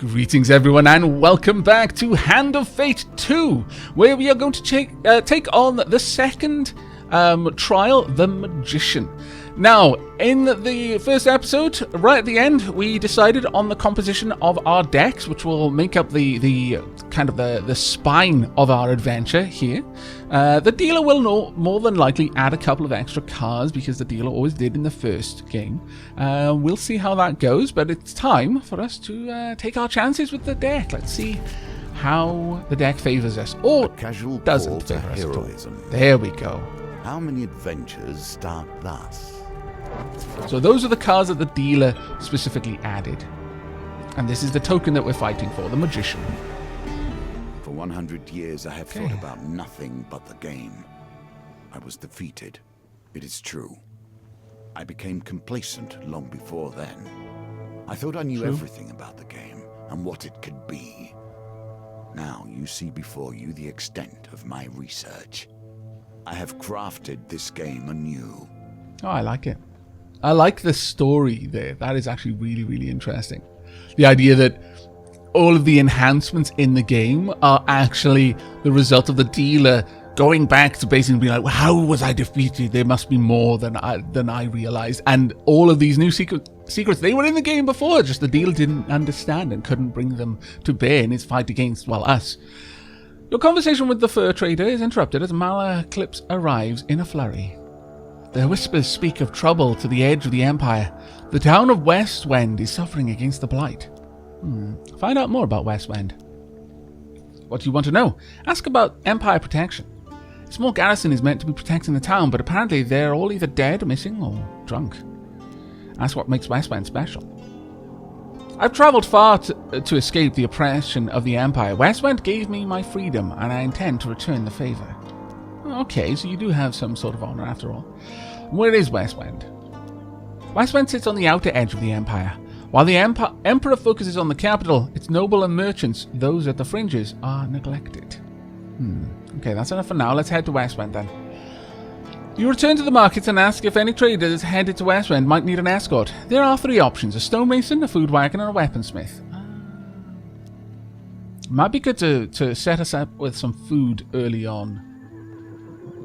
Greetings everyone and welcome back to Hand of Fate 2, where we are going to take on the second trial, the Magician. Now, in the first episode, right at the end, we decided on the composition of our decks, which will make up the spine of our adventure here. The dealer will more than likely add a couple of extra cards, because the dealer always did in the first game. We'll see how that goes, but it's time for us to take our chances with the deck. Let's see how the deck favors us, or casual doesn't call to favor us at all. heroism. There we go. How many adventures start thus? So those are the cards that the dealer specifically added. And this is the token that we're fighting for, the Magician. For 100 years I have thought about nothing but the game. I was defeated. It is true. I became complacent long before then. I thought I knew everything about the game and what it could be. Now you see before you the extent of my research. I have crafted this game anew. Oh, I like it. I like the story there. That is actually really, really interesting. The idea that all of the enhancements in the game are actually the result of the dealer going back to basically be like, well, how was I defeated? There must be more than I realized. And all of these new secrets, they were in the game before, just the dealer didn't understand and couldn't bring them to bear in his fight against, well, us. Your conversation with the fur trader is interrupted as Malaclips arrives in a flurry. Their whispers speak of trouble to the edge of the Empire. The town of Westwind is suffering against the Blight. Find out more about Westwind. What do you want to know? Ask about Empire protection. A small garrison is meant to be protecting the town, but apparently they're all either dead, missing, or drunk. Ask what makes Westwind special. I've travelled far to escape the oppression of the Empire. Westwind gave me my freedom, and I intend to return the favour. Okay, so you do have some sort of honour after all. Where is Westwind? Westwind sits on the outer edge of the Empire. While the Emperor focuses on the capital, its noble and merchants, those at the fringes, are neglected. Okay, that's enough for now. Let's head to Westwind then. You return to the markets and ask if any traders headed to Westwind might need an escort. There are 3 options: a stonemason, a food wagon, and a weaponsmith. Might be good to set us up with some food early on.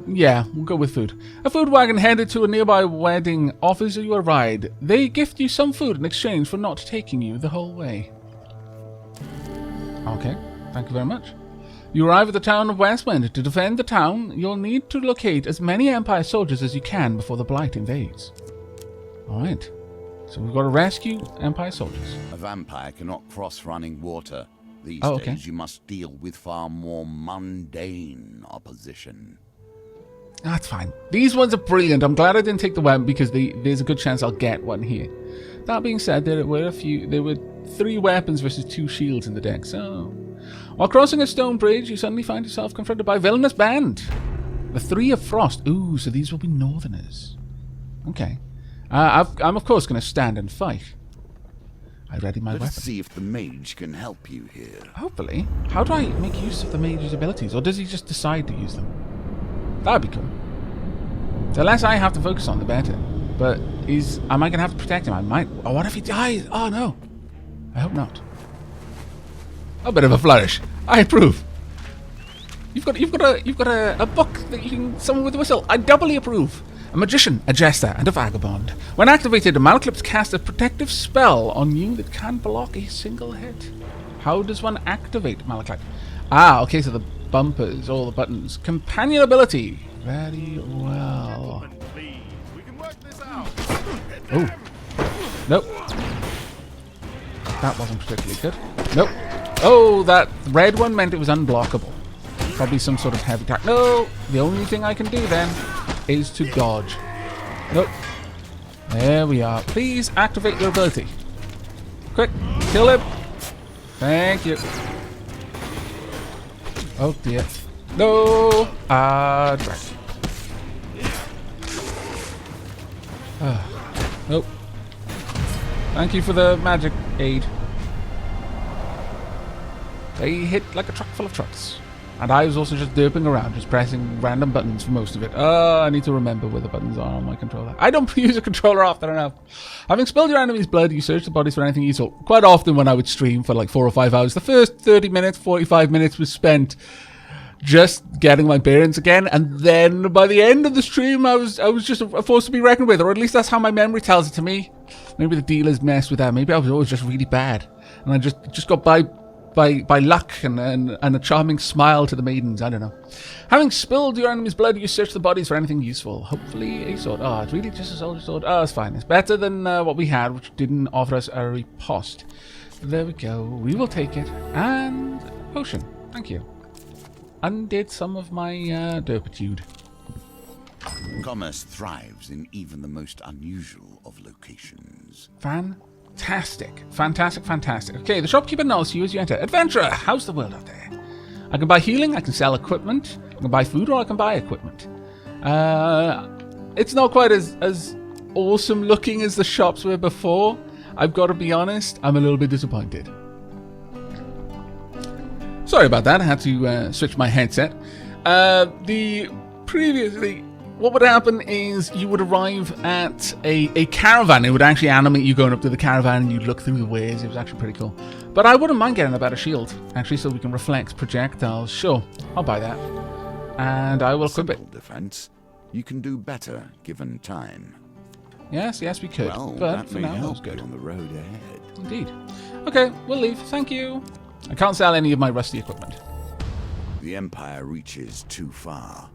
Yeah, we'll go with food. A food wagon headed to a nearby wedding offers you a ride. They gift you some food in exchange for not taking you the whole way. Okay, thank you very much. You arrive at the town of Westwind. To defend the town, you'll need to locate as many Empire soldiers as you can before the Blight invades. Alright, so we've got to rescue Empire soldiers. A vampire cannot cross running water. These okay. days you must deal with far more mundane opposition. That's fine. These ones are brilliant. I'm glad I didn't take the weapon because there's a good chance I'll get one here. That being said, there were 3 weapons versus 2 shields in the deck, so... While crossing a stone bridge, you suddenly find yourself confronted by a villainous band. The 3 of Frost. Ooh, so these will be Northerners. Okay. I'm of course going to stand and fight. I ready my weapon. Let's see if the mage can help you here. Hopefully. How do I make use of the mage's abilities, or does he just decide to use them? That'd be cool. The less I have to focus on, the better. But am I going to have to protect him? I might. Oh, what if he dies? Oh, no. I hope not. A bit of a flourish. I approve. You've got a book that you can summon with a whistle. I doubly approve. A magician, a jester, and a vagabond. When activated, Malaclips casts a protective spell on you that can block a single hit. How does one activate Malaclips? Ah, okay, so the bumpers, all the buttons. Companion ability. Very well. Oh. Nope. That wasn't particularly good. Nope. Oh, that red one meant it was unblockable. Probably some sort of heavy attack. No! The only thing I can do then is to dodge. Nope. There we are. Please activate your ability. Quick. Kill him. Thank you. Oh dear. No! Drag. Nope. Thank you for the magic aid. They hit like a truck full of trucks. And I was also just derping around, just pressing random buttons for most of it. I need to remember where the buttons are on my controller. I don't use a controller often enough. Having spilled your enemy's blood, you search the bodies for anything useful. Quite often when I would stream for like 4 or 5 hours, the first 30 minutes, 45 minutes was spent just getting my bearings again. And then by the end of the stream, I was just a force to be reckoned with. Or at least that's how my memory tells it to me. Maybe the dealers messed with that. Maybe I was always just really bad. And I just got by luck and a charming smile to the maidens. I don't know. Having spilled your enemy's blood, you search the bodies for anything useful. Hopefully a sword. Oh, it's really just a soldier sword. Oh, it's fine. It's better than what we had, which didn't offer us a riposte. There we go. We will take it. And potion. Thank you. Undid some of my derpitude. Commerce thrives in even the most unusual of locations. Fantastic. Okay, the shopkeeper nods you as you enter. Adventurer, how's the world out there? I can buy healing, I can sell equipment, I can buy food, or I can buy equipment. It's not quite as awesome looking as the shops were before. I've got to be honest, I'm a little bit disappointed. Sorry about that, I had to switch my headset. What would happen is you would arrive at a caravan. It would actually animate you going up to the caravan and you'd look through the ways. It was actually pretty cool. But I wouldn't mind getting a better shield, actually, so we can reflect projectiles. Sure, I'll buy that. And I will equip it. Defense. You can do better given time. Yes, we could. Well, but that for may now, help that's good. you on the road ahead. Indeed. Okay, we'll leave. Thank you. I can't sell any of my rusty equipment. The Empire reaches too far.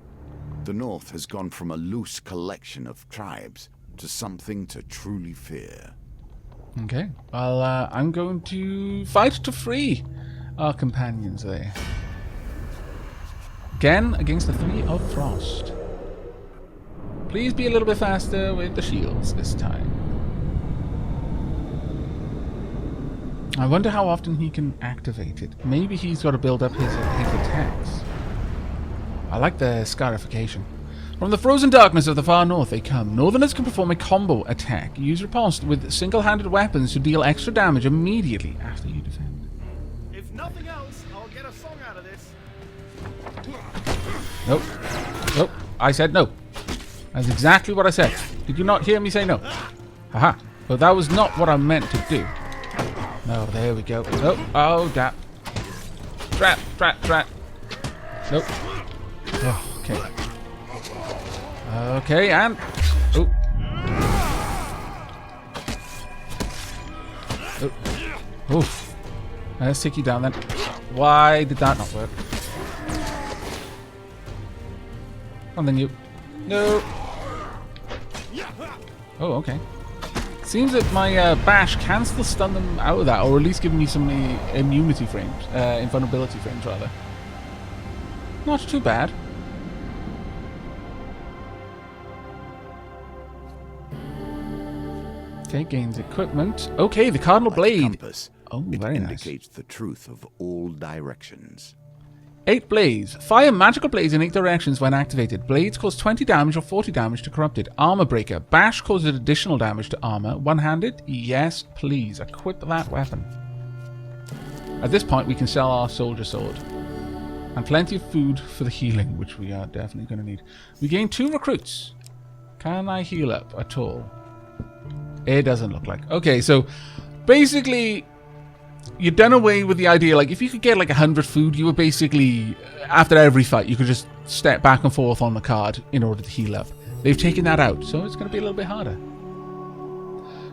The North has gone from a loose collection of tribes to something to truly fear. Okay, well, I'm going to fight to free our companions there. Again, against the 3 of Frost. Please be a little bit faster with the shields this time. I wonder how often he can activate it. Maybe he's got to build up his attacks. I like the scarification. From the frozen darkness of the far north they come. Northerners can perform a combo attack. Use riposte with single-handed weapons to deal extra damage immediately after you defend. If nothing else, I'll get a song out of this. Nope. I said no. That's exactly what I said. Did you not hear me say no? Haha. But that was not what I meant to do. No, there we go. Oh, that. Trap. Nope. Oh, okay. Okay, and... Oh. Oof. Let's take you down then. Why did that not work? And then you... No. Oh, okay. Seems that my bash can still stun them out of that, or at least give me some immunity frames. Invulnerability frames, rather. Not too bad. Okay, gains equipment. Okay, the Cardinal Blade. Compass. Oh, very nice. It indicates the truth of all directions. 8 Blaze. Fire magical blades in 8 directions when activated. Blades cause 20 damage or 40 damage to corrupted. Armor Breaker. Bash causes additional damage to armor. One-handed? Yes, please. Equip that weapon. At this point, we can sell our soldier sword. And plenty of food for the healing, which we are definitely going to need. We gain 2 recruits. Can I heal up at all? It doesn't look like. Okay, so basically... you've done away with the idea, like, if you could get, like, 100 food, you would basically, after every fight, you could just step back and forth on the card in order to heal up. They've taken that out, so it's going to be a little bit harder.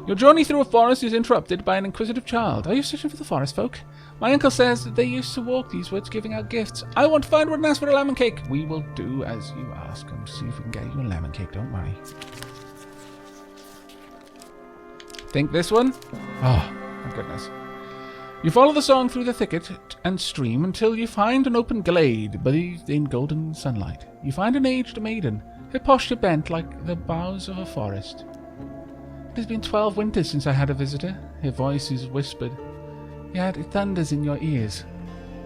Your journey through a forest is interrupted by an inquisitive child. Are you searching for the forest folk? My uncle says that they used to walk these woods giving out gifts. I want to find one and ask for a lemon cake. We will do as you ask and see if we can get you a lemon cake, don't worry. Think this one? Oh, my goodness. You follow the song through the thicket and stream until you find an open glade bathed in golden sunlight. You find an aged maiden, her posture bent like the boughs of a forest. It has been 12 winters since I had a visitor. Her voice is whispered, yet it thunders in your ears.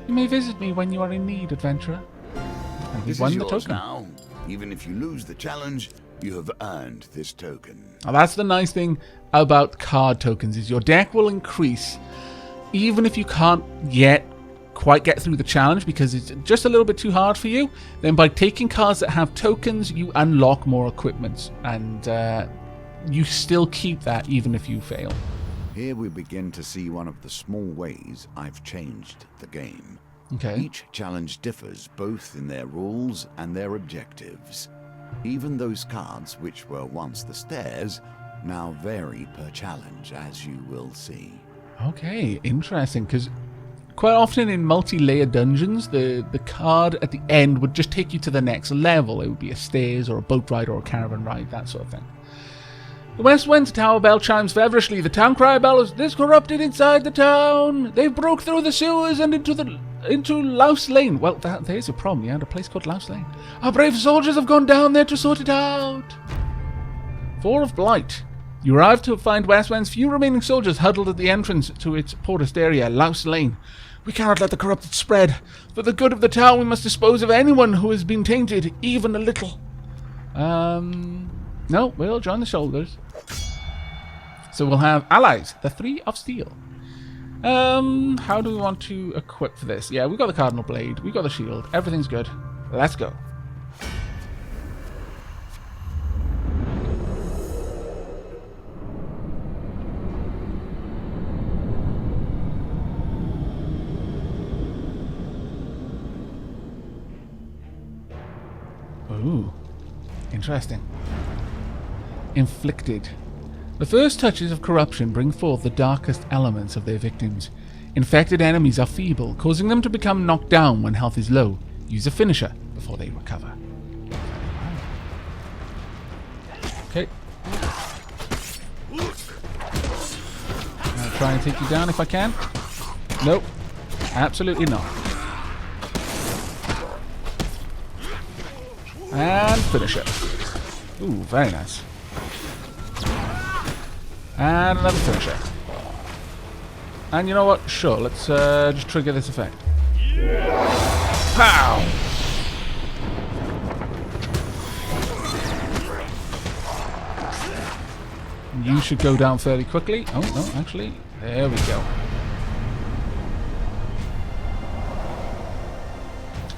You may visit me when you are in need, adventurer. And This won is the yours token. now. Even if you lose the challenge, you have earned this token. Now that's the nice thing about card tokens, is your deck will increase even if you can't yet quite get through the challenge because it's just a little bit too hard for you, then by taking cards that have tokens, you unlock more equipment, and you still keep that even if you fail. Here we begin to see one of the small ways I've changed the game. Okay. Each challenge differs both in their rules and their objectives. Even those cards which were once the stairs now vary per challenge, as you will see. Okay, interesting, because quite often in multi-layer dungeons, the card at the end would just take you to the next level. It would be a stairs or a boat ride or a caravan ride, that sort of thing. The Westwind's tower bell chimes feverishly. The town cry bellows, "There's corrupted inside the town! They've broke through the sewers and into Louse Lane." Well, there's a problem. You had a place called Louse Lane. "Our brave soldiers have gone down there to sort it out." 4 of Blight. You arrive to find Westwind's few remaining soldiers huddled at the entrance to its poorest area, Louse Lane. "We cannot let the corrupted spread. For the good of the town, we must dispose of anyone who has been tainted, even a little." No, we'll join the soldiers. So we'll have allies, the 3 of Steel. How do we want to equip for this? Yeah, we got the Cardinal Blade, we got the shield, everything's good. Let's go. Ooh, interesting. Inflicted. The first touches of corruption bring forth the darkest elements of their victims. Infected enemies are feeble, causing them to become knocked down when health is low. Use a finisher before they recover. Okay. I'll try and take you down if I can. Nope. Absolutely not. And finisher. Ooh, very nice. And another finisher. And you know what? Sure, let's just trigger this effect. Pow! You should go down fairly quickly. Oh, no, actually. There we go.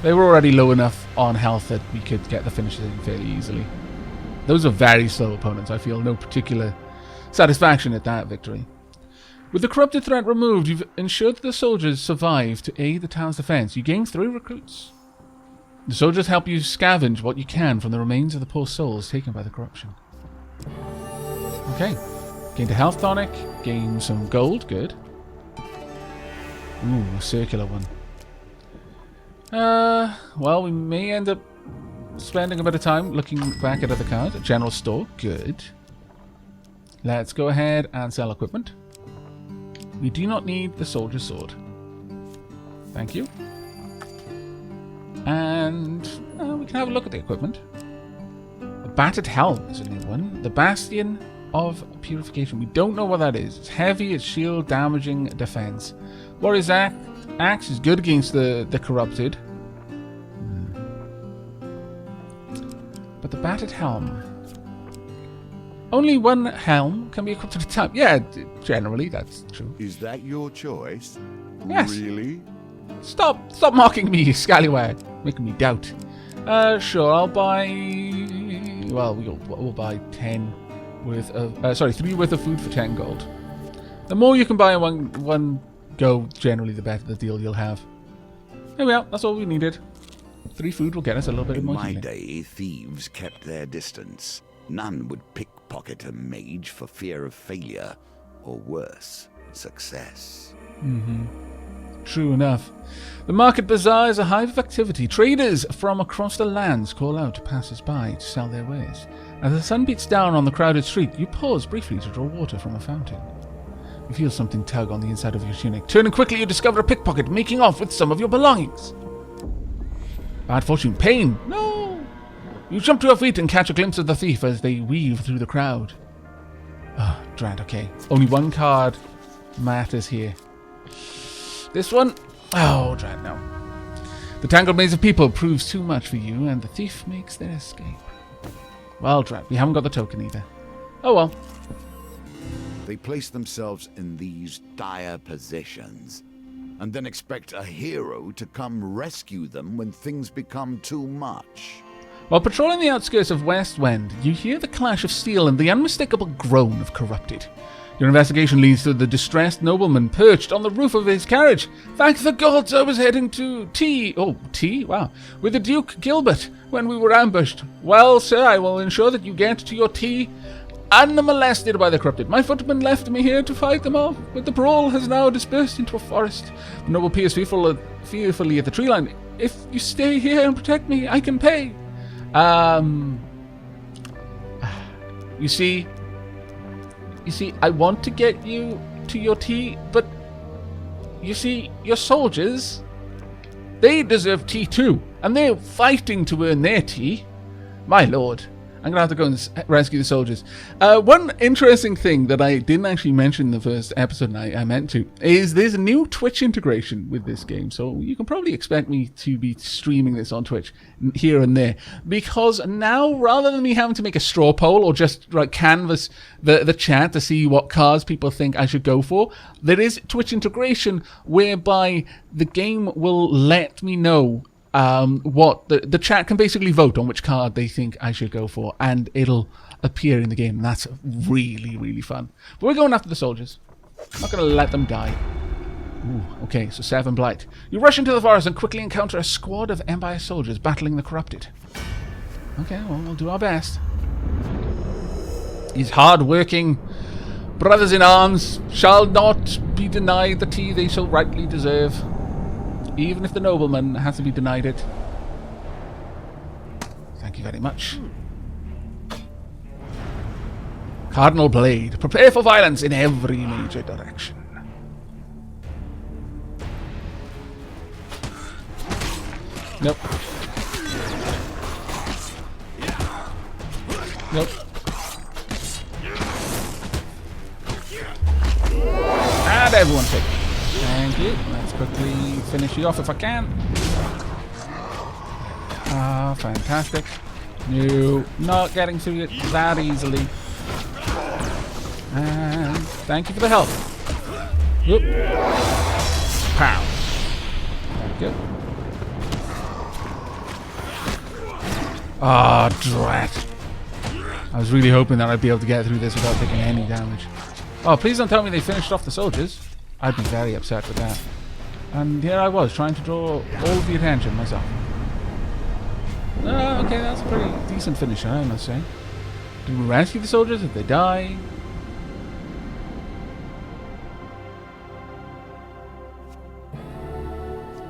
They were already low enough on health that we could get the finishes in fairly easily. Those are very slow opponents. I feel no particular satisfaction at that victory. With the corrupted threat removed, you've ensured that the soldiers survive to aid the town's defense. You gain 3 recruits. The soldiers help you scavenge what you can from the remains of the poor souls taken by the corruption. Okay. Gained a health tonic. Gain some gold. Good. Ooh, a circular one. Well, we may end up spending a bit of time looking back at other cards. A general store. Good. Let's go ahead and sell equipment. We do not need the soldier sword. Thank you. And we can have a look at the equipment. The battered helm is a new one. The bastion of purification. We don't know what that is. It's heavy, it's shield, damaging, defense. Warrior's axe is good against the corrupted. But the battered helm. Only one helm can be equipped at a time. Yeah, generally, that's true. Is that your choice? Yes. Really? Stop mocking me, you scallywag. Making me doubt. Sure, I'll buy... Well, we'll buy 10 worth of... 3 worth of food for 10 gold. The more you can buy in one go, generally, the better the deal you'll have. There we are. That's all we needed. 3 food will get us a little bit more healing. In my day, thieves kept their distance. None would pickpocket a mage for fear of failure, or worse, success. True enough. The market bazaar is a hive of activity. Traders from across the lands call out to passers-by to sell their wares. As the sun beats down on the crowded street, you pause briefly to draw water from a fountain. You feel something tug on the inside of your tunic. Turning quickly, you discover a pickpocket making off with some of your belongings. Bad fortune. Pain. No! You jump to your feet and catch a glimpse of the thief as they weave through the crowd. Ah, oh, Drant, okay. Only one card matters here. This one? Oh, Drant, no. The tangled maze of people proves too much for you, and the thief makes their escape. Well, Drant, we haven't got the token either. Oh well. They place themselves in these dire positions. and then expect a hero to come rescue them when things become too much. While patrolling the outskirts of Westwind, you hear the clash of steel and the unmistakable groan of corrupted. Your investigation leads to the distressed nobleman perched on the roof of his carriage. Thank the gods I was heading to tea. Oh, tea? Wow. With the Duke Gilbert when we were ambushed. Well, sir, I will ensure that you get to your tea unmolested by the corrupted. My footman left me here to fight them off, but the brawl has now dispersed into a forest. The noble peers fearfully at the tree line. If you stay here and protect me, I can pay. You see, I want to get you to your tea, but you see, your soldiers, they deserve tea too, and they're fighting to earn their tea. My lord, I'm going to have to go and rescue the soldiers. One interesting thing that I didn't actually mention in the first episode, and I meant to, is there's a new Twitch integration with this game. So you can probably expect me to be streaming this on Twitch here and there. Because now, rather than me having to make a straw poll or just like canvass the chat to see what cars people think I should go for, there is Twitch integration whereby the game will let me know what the chat can basically vote on which card they think I should go for, and it'll appear in the game. And that's really, really fun. But we're going after the soldiers. I'm not going to let them die. Ooh, okay, so 7 blight. You rush into the forest and quickly encounter a squad of Empire soldiers battling the corrupted. Okay, well, we'll do our best. These hard-working brothers in arms shall not be denied the tea they so rightly deserve, even if the nobleman has to be denied it. Thank you very much. Cardinal Blade. Prepare for violence in every major direction. Nope. Nope. And everyone take it. Thank you. Let's quickly finish you off if I can. Ah, fantastic. No, not getting through it that easily. And thank you for the help. Whoop. Pow. Thank you. Ah, drat. I was really hoping that I'd be able to get through this without taking any damage. Oh, please don't tell me they finished off the soldiers. I'd be very upset with that. And here I was, trying to draw all of the attention myself. Okay, that's a pretty decent finisher, I must say. Did we rescue the soldiers? Did they die?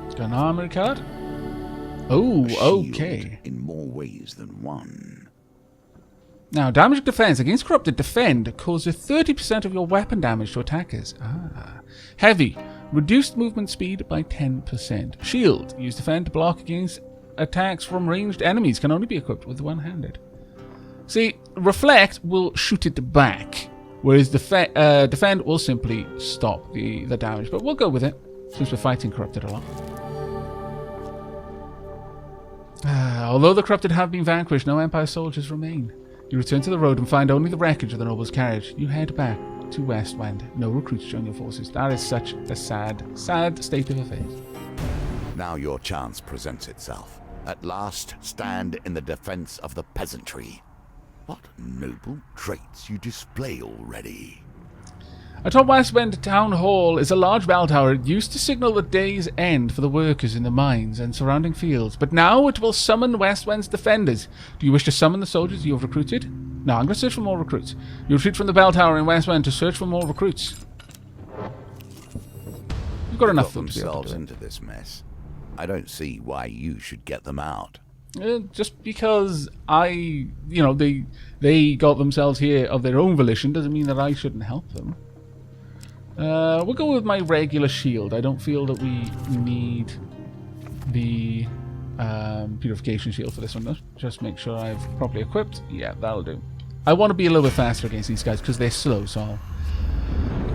Got an armory card? Oh, okay. In more ways than one. Now, damage defense against corrupted defend causes 30% of your weapon damage to attackers. Ah. Heavy. Reduced movement speed by 10%. Shield. Use defend to block against attacks from ranged enemies. Can only be equipped with one-handed. See, reflect will shoot it back, whereas defend will simply stop the damage. But we'll go with it, since we're fighting corrupted a lot. Although the corrupted have been vanquished, no Empire soldiers remain. You return to the road and find only the wreckage of the noble's carriage. You head back to Westwind. No recruits join your forces. That is such a sad, sad state of affairs. Now your chance presents itself. At last, stand in the defense of the peasantry. What noble traits you display already. Atop Westwind Town Hall is a large bell tower. It used to signal the day's end for the workers in the mines and surrounding fields, but now it will summon Westwind's defenders. Do you wish to summon the soldiers you have recruited? No, I'm going to search for more recruits. You retreat from the bell tower in Westwind to search for more recruits. You've got enough food to be able to do it. Into this mess. I don't see why you should get them out. Just because they got themselves here of their own volition doesn't mean that I shouldn't help them. We'll go with my regular shield. I don't feel that we need the purification shield for this one, though. Just make sure I've properly equipped. Yeah, that'll do. I want to be a little bit faster against these guys because they're slow, so I'll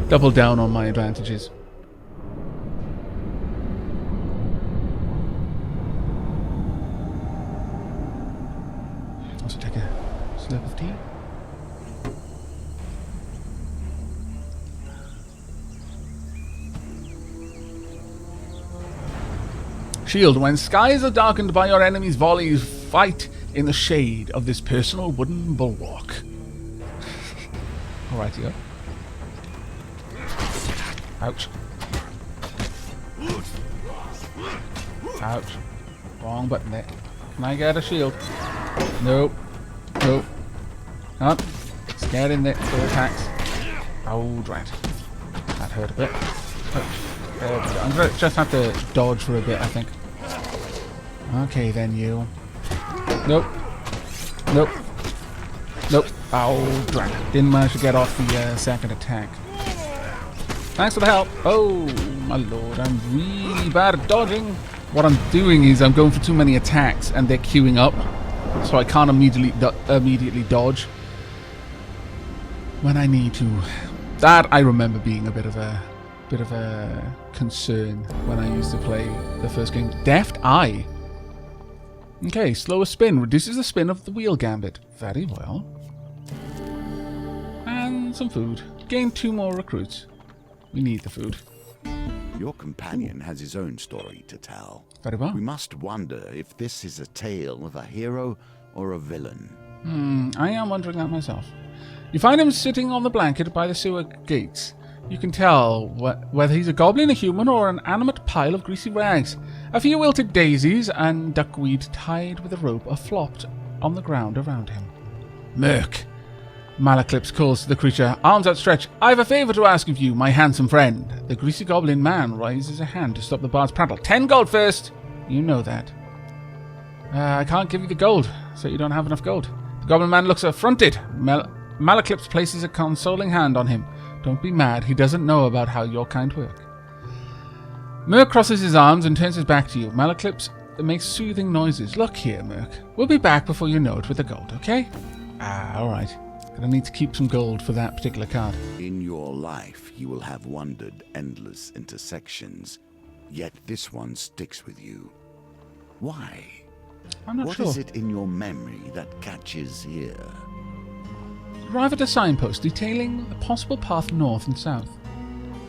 double down on my advantages. Also take a slurp of tea. Shield. When skies are darkened by your enemy's volleys, fight in the shade of this personal wooden bulwark. Alright, yeah. Ouch. Ouch. Wrong button there. Can I get a shield? Nope. Nope. Up. Let's get in there. Four attacks. Oh, right. That hurt a bit. Oh, there we go. I'm going to just have to dodge for a bit, I think. Okay, then you. Nope. Nope. Nope. Oh, right. Didn't manage to get off the second attack. Thanks for the help. Oh, my lord. I'm really bad at dodging. What I'm doing is I'm going for too many attacks and they're queuing up. So I can't immediately dodge when I need to. That I remember being a bit of a concern when I used to play the first game. Deft Eye. Okay, slower spin reduces the spin of the wheel gambit. Very well. And some food. Gain 2 more recruits. We need the food. Your companion has his own story to tell. Very well. We must wonder if this is a tale of a hero or a villain. I am wondering that myself. You find him sitting on the blanket by the sewer gates. You can tell whether he's a goblin, a human, or an animate pile of greasy rags. A few wilted daisies and duckweed tied with a rope are flopped on the ground around him. Merc. Malaclips calls to the creature, arms outstretched. I have a favour to ask of you, my handsome friend. The greasy goblin man raises a hand to stop the bard's prattle. 10 gold first! You know that. I can't give you the gold, so you don't have enough gold. The goblin man looks affronted. Malaclips places a consoling hand on him. Don't be mad, he doesn't know about how your kind work. Merc crosses his arms and turns his back to you. Malaclips makes soothing noises. Look here, Merc. We'll be back before you know it with the gold, okay? Alright. Gonna need to keep some gold for that particular card. In your life, you will have wandered endless intersections, yet this one sticks with you. Why? I'm not sure. What is it in your memory that catches here? Arrive at a signpost detailing a possible path north and south.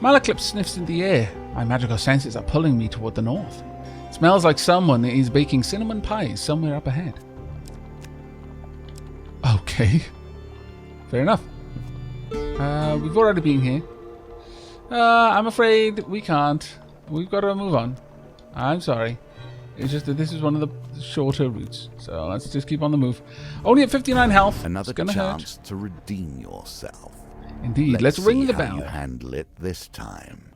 Malaclips sniffs in the air. My magical senses are pulling me toward the north. It smells like someone is baking cinnamon pies somewhere up ahead. Okay. Fair enough. We've already been here. I'm afraid we can't. We've got to move on. I'm sorry. It's just that this is one of the shorter routes. So let's just keep on the move. Only at 59 health. Another it's gonna chance hurt. to redeem yourself. Indeed. Let's ring the see bell. how you handle it this time.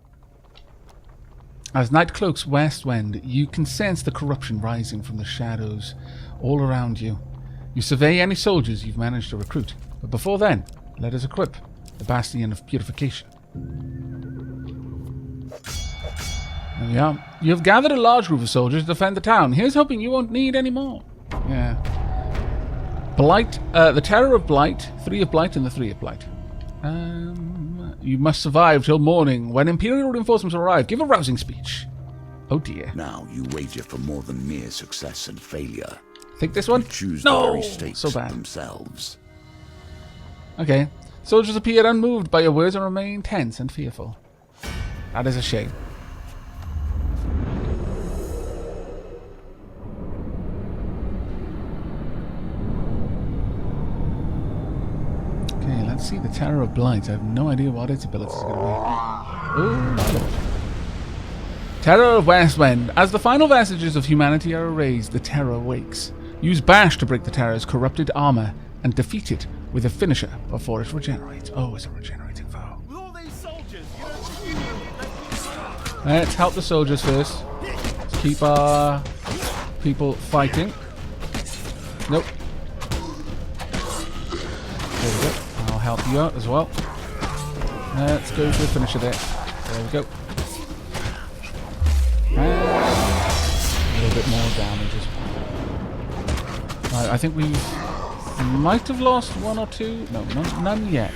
As night cloaks Westwind, you can sense the corruption rising from the shadows all around you. You survey any soldiers you've managed to recruit. But before then, let us equip the Bastion of Purification. There we are. You have gathered a large group of soldiers to defend the town. Here's hoping you won't need any more. Yeah. Blight, the Terror of Blight, 3 of Blight, and the 3 of Blight. You must survive till morning when Imperial reinforcements arrive. Give a rousing speech. Oh dear. Now you wager for more than mere success and failure. Think this one? You choose No! the very stakes So bad. themselves. Okay. Soldiers appear unmoved by your words and remain tense and fearful. That is a shame. Okay, let's see the Terror of Blight. I have no idea what its abilities are going to be. Oh, my lord. Terror of Westwind. As the final vestiges of humanity are erased, the Terror wakes. Use Bash to break the Terror's corrupted armor and defeat it with a finisher before it regenerates. Oh, it's a regenerating foe. With all these soldiers, Let's help the soldiers first. Let's keep our people fighting. Nope. There we go. I'll help you out as well. Let's go for the finisher there. There we go. And a little bit more damage as well. Right, I think we might have lost 1 or 2. No, none yet.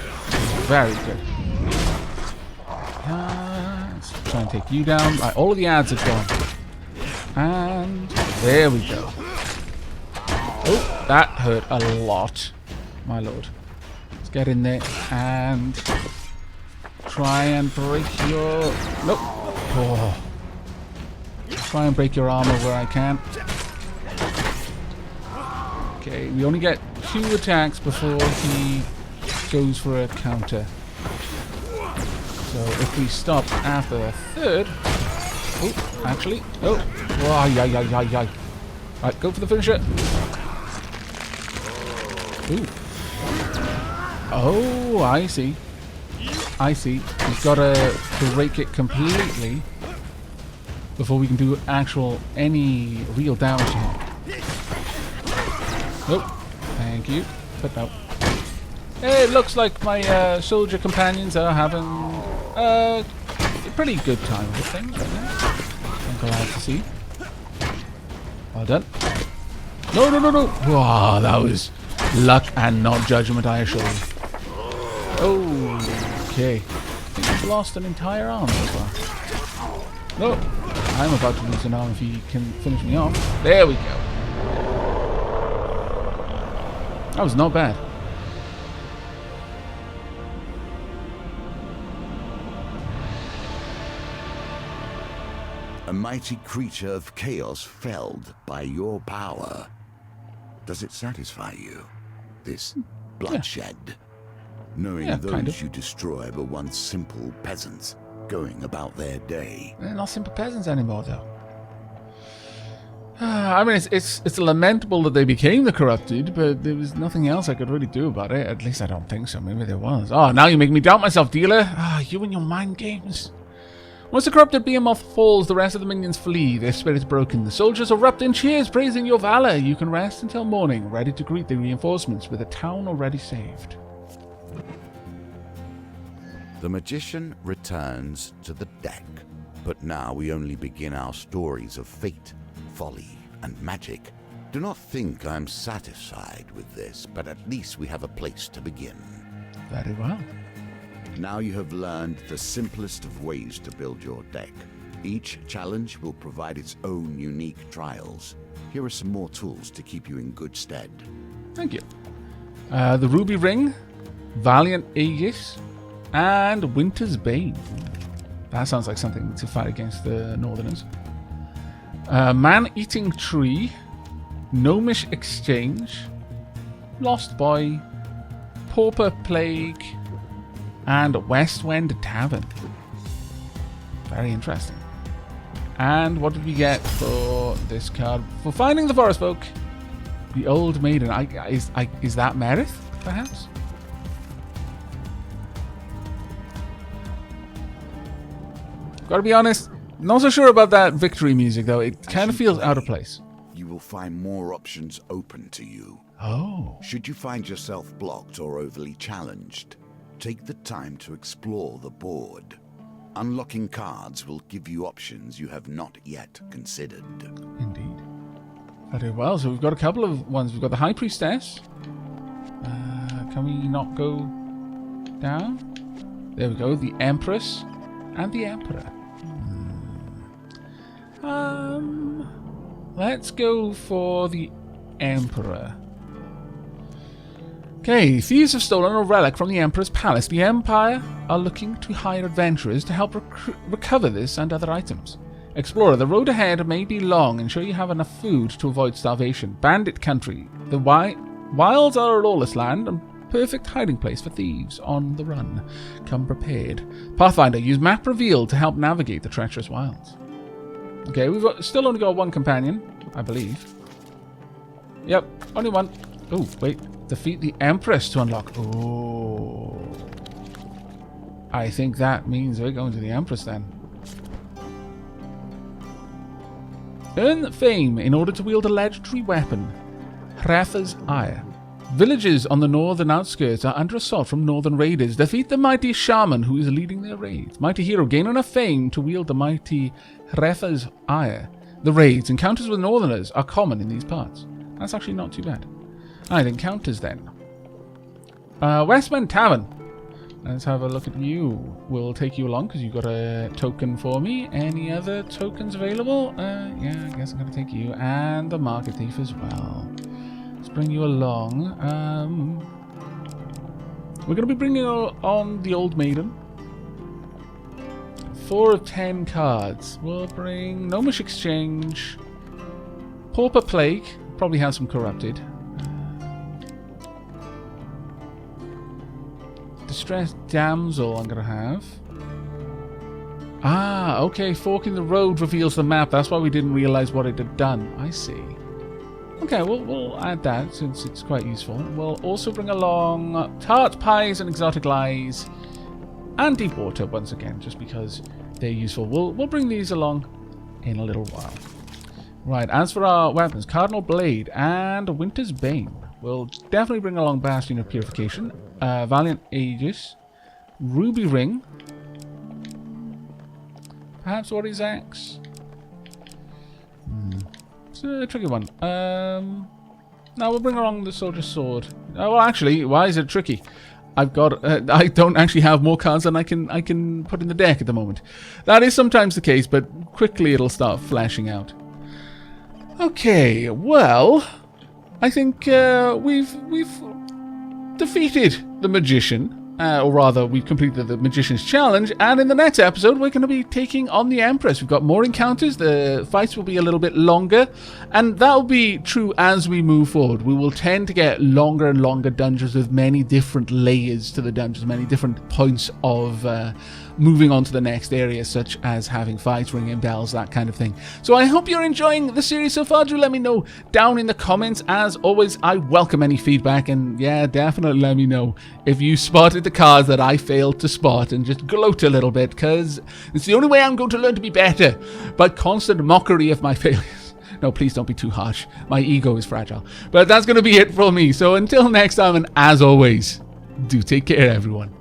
Very good. Let's try and take you down. Right, all of the ads are gone. And there we go. Oh, that hurt a lot. My lord. Let's get in there and try and break your... Nope. Oh. try and break your armor where I can. Okay, we only get 2 attacks before he goes for a counter. So if we stop after the 3rd... Oh, actually. Oh. Oh, yeah. Right, go for the finisher. Ooh. Oh, I see. We've got to break it completely before we can do any real damage to him. Nope. Thank you. But no. Hey, it looks like my soldier companions are having a pretty good time with things right now. I'm glad to see. Well done. No. Wow, that was luck and not judgment, I assure you. Okay. I think he's lost an entire arm so far. No. I'm about to lose an arm if he can finish me off. There we go. That was not bad. A mighty creature of chaos felled by your power. Does it satisfy you? This bloodshed? Knowing those you destroy were once simple peasants going about their day. They're not simple peasants anymore, though. I mean, it's lamentable that they became the corrupted, but there was nothing else I could really do about it. At least I don't think so. Maybe there was. Oh, now you make me doubt myself, dealer. You and your mind games. Once the corrupted behemoth falls, the rest of the minions flee, their spirits broken. The soldiers erupt in cheers, praising your valor. You can rest until morning, ready to greet the reinforcements with the town already saved. The magician returns to the deck, but now we only begin our stories of fate, folly, and magic. Do not think I'm satisfied with this, but at least we have a place to begin. Very well. Now you have learned the simplest of ways to build your deck. Each challenge will provide its own unique trials. Here are some more tools to keep you in good stead. Thank you. The Ruby Ring, Valiant Aegis, and Winter's Bane. That sounds like something to fight against the Northerners. Man-Eating Tree, Gnomish Exchange, Lost Boy, Pauper Plague, and Westwind Tavern. Very interesting. And what did we get for this card? For finding the Forest Folk, the Old Maiden. Is that Meredith, perhaps? Gotta be honest, not so sure about that victory music, though. It kind of feels out of place. You will find more options open to you. Oh. Should you find yourself blocked or overly challenged, take the time to explore the board. Unlocking cards will give you options you have not yet considered. Indeed. Very well, so we've got a couple of ones. We've got the High Priestess. Can we not go down? There we go, the Empress and the Emperor. Let's go for the Emperor. Okay, thieves have stolen a relic from the Emperor's palace. The Empire are looking to hire adventurers to help recover this and other items. Explorer, the road ahead may be long. Ensure you have enough food to avoid starvation. Bandit country. The wilds are a lawless land and perfect hiding place for thieves on the run. Come prepared. Pathfinder, use map reveal to help navigate the treacherous wilds. Okay, we've still only got one companion, I believe. Yep, only one. Oh, wait. Defeat the Empress to unlock. Oh. I think that means we're going to the Empress then. Earn fame in order to wield a legendary weapon. Hretha's Ire. Villages on the northern outskirts are under assault from northern raiders. Defeat the mighty shaman who is leading their raids. Mighty hero, gain enough fame to wield the mighty Hretha's Ire. The raids, encounters with northerners, are common in these parts. That's actually not too bad. Alright, encounters then. Westwind Tavern. Let's have a look at you. We'll take you along because you've got a token for me. Any other tokens available? Yeah, I guess I'm going to take you. And the Market Thief as well. Let's bring you along. We're going to be bringing on the Old Maiden. 4 of 10 cards. We'll bring Gnomish Exchange. Pauper Plague. Probably has some corrupted. Distressed Damsel I'm going to have. Ah, okay. Fork in the Road reveals the map. That's why we didn't realize what it had done. I see. Okay, we'll add that since it's quite useful. We'll also bring along Tart Pies and Exotic Lies and Deep Water once again, just because they're useful. We'll bring these along in a little while. Right, as for our weapons, Cardinal Blade and Winter's Bane. We'll definitely bring along Bastion of Purification, Valiant Aegis, Ruby Ring, perhaps Warrior's Axe. It's a tricky one. Now we'll bring along the Soldier's Sword. Well, actually, why is it tricky? I've got. I don't actually have more cards than I can put in the deck at the moment. That is sometimes the case, but quickly it'll start flashing out. Okay, well, I think we've defeated the Magician. Or rather, we've completed the Magician's Challenge, and in the next episode, we're going to be taking on the Empress. We've got more encounters, the fights will be a little bit longer, and that will be true as we move forward. We will tend to get longer and longer dungeons with many different layers to the dungeons, many different points of moving on to the next area, such as having fights, ringing bells, that kind of thing. So I hope you're enjoying the series so far. Do let me know down in the comments. As always, I welcome any feedback, and yeah, definitely let me know if you spotted the cards that I failed to spot, and just gloat a little bit, because it's the only way I'm going to learn to be better, by constant mockery of my failures. No, please don't be too harsh. My ego is fragile. But that's going to be it for me. So until next time, and as always, do take care, everyone.